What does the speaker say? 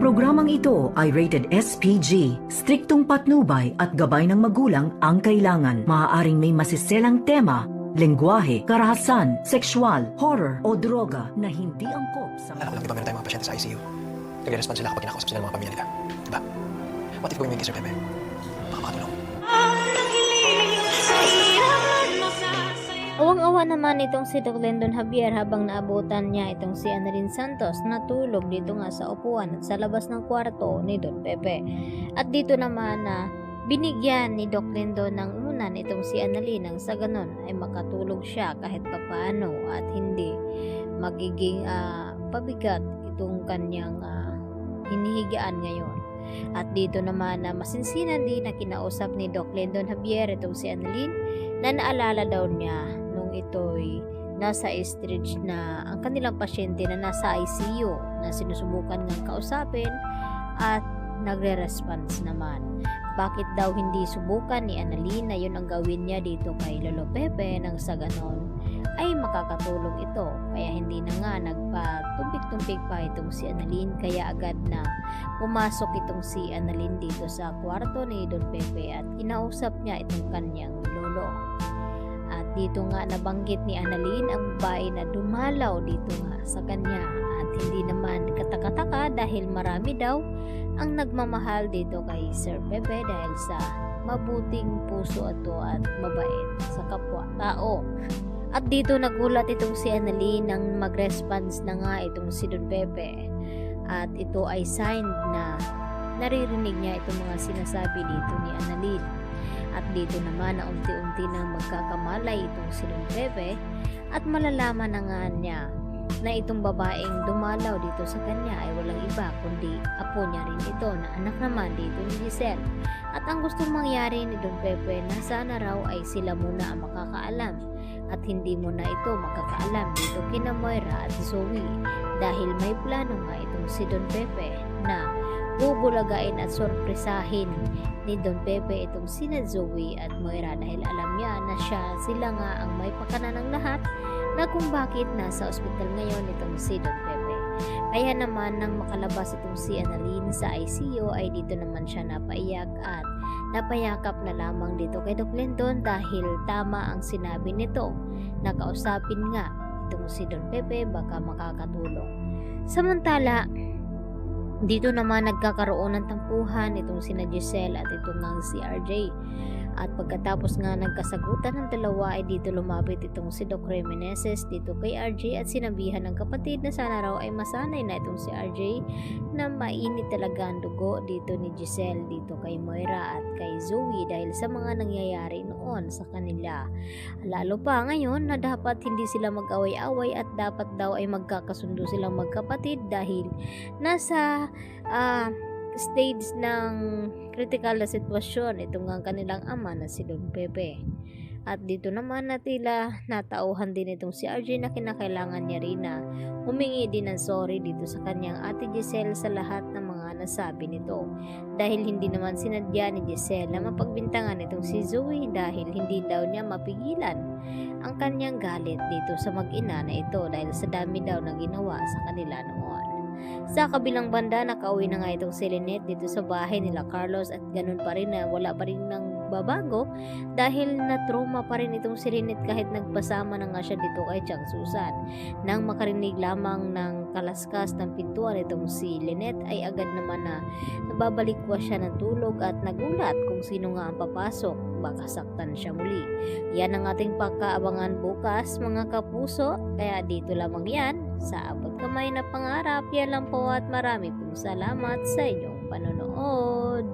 programang ito ay rated SPG. Striktong patnubay at gabay ng magulang ang kailangan. Maaaring may masiselang tema, lengguwahe, karahasan, sexual, horror o droga na hindi angkop sa... Alam ko lang, di ba meron tayong mga pasyente sa ICU? Nagre-respond sila kapag kinakausap sila ng mga pamilya nila. Diba? What if gawin mo yung kay Sir Pepe? Baka makatulong. Awang-awa naman itong si Doc Lendon Javier habang naabutan niya itong si Annalyn Santos na tulog dito nga sa upuan at sa labas ng kwarto ni Don Pepe. At dito naman na binigyan ni Doc Lendon ng unan itong si Annalyn nang sa ganon ay makatulog siya kahit papaano at hindi magiging pabigat itong kanyang hinihigaan ngayon. At dito naman na masinsinan din na kinausap ni Doc Lendon Javier itong si Annalyn na naalala daw niya nung ito'y nasa stage na ang kanilang pasyente na nasa ICU na sinusubukan ngang kausapin at nagre-response naman. Bakit daw hindi subukan ni Annalyn na yun ang gawin niya dito kay Lolo Pepe nang sa ganon ay makakatulong ito. Kaya hindi na nga nagpatumpik-tumpik pa itong si Annalyn, kaya agad na pumasok itong si Annalyn dito sa kwarto ni Don Pepe at kinausap niya itong kanyang lolo. At dito nga nabanggit ni Annalyn ang babae na dumalaw dito nga sa kanya at hindi naman katakataka dahil marami daw ang nagmamahal dito kay Sir Pepe dahil sa mabuting puso ito at mabait sa kapwa-tao. At dito nagulat itong si Annalyn nang mag-response na nga itong si Don Pepe. At ito ay sign na naririnig niya itong mga sinasabi dito ni Annalyn. At dito naman na unti-unti nang magkakamalay itong si Don Pepe at malalaman na nga niya na itong babaeng dumalaw dito sa kanya ay walang iba kundi apo niya rin ito na anak naman dito ni Giselle. At ang gustong mangyari ni Don Pepe na sana raw ay sila muna ang makakaalam at hindi mo na ito makakaalam dito kina Moira at Zoe dahil may plano nga itong si Don Pepe na bubulagain at sorpresahin ni Don Pepe itong sina Zoe at Moira dahil alam niya na sila nga ang may pakana ng lahat na kung bakit nasa ospital ngayon itong si Don Pepe. Kaya naman nang makalabas itong si Annalyn sa ICU ay dito naman siya napaiyak at napayakap na lamang dito kay Doc Lendon dahil tama ang sinabi nito na kausapin nga itong si Don Pepe baka makakatulong. Samantala, dito naman nagkakaroon ng tampuhan itong sina Giselle at itong nga si RJ. At pagkatapos nga nagkasagutan ng dalawa ay dito lumapit itong si Doc Remeneses dito kay RJ at sinabihan ng kapatid na sana raw ay masanay na itong si RJ na mainit talaga ang dugo dito ni Giselle dito kay Moira at kay Zoe dahil sa mga nangyayari noon sa kanila. Lalo pa ngayon na dapat hindi sila mag-away-away at dapat daw ay magkakasundo silang magkapatid dahil nasa stage ng critical na sitwasyon itong ang kanilang ama na si Don Pepe. At dito naman na tila natauhan din itong si RJ na kinakailangan niya rin na humingi din ng sorry dito sa kanyang ate Giselle sa lahat ng mga nasabi nito dahil hindi naman sinadya ni Giselle na mapagbintangan itong si Zoe dahil hindi daw niya mapigilan ang kanyang galit dito sa mag-ina na ito dahil sa dami daw na ginawa sa kanila noon. Sa kabilang banda, nakauwi na nga itong si Lynette dito sa bahay nila Carlos at ganun pa rin na wala pa rin ng babago dahil na-trauma pa rin itong si Lynette kahit nagpasama na nga siya dito kay Chang Susan. Nang makarinig lamang ng kalaskas ng pintuan itong si Lynette ay agad naman na nababalikwas siya ng tulog at nagulat kung sino nga ang papasok, baka saktan siya muli. Yan ang ating pagkaabangan bukas mga kapuso, kaya dito lamang yan sa Abot Kamay na Pangarap. Yan lang po at marami pong salamat sa inyong panonood.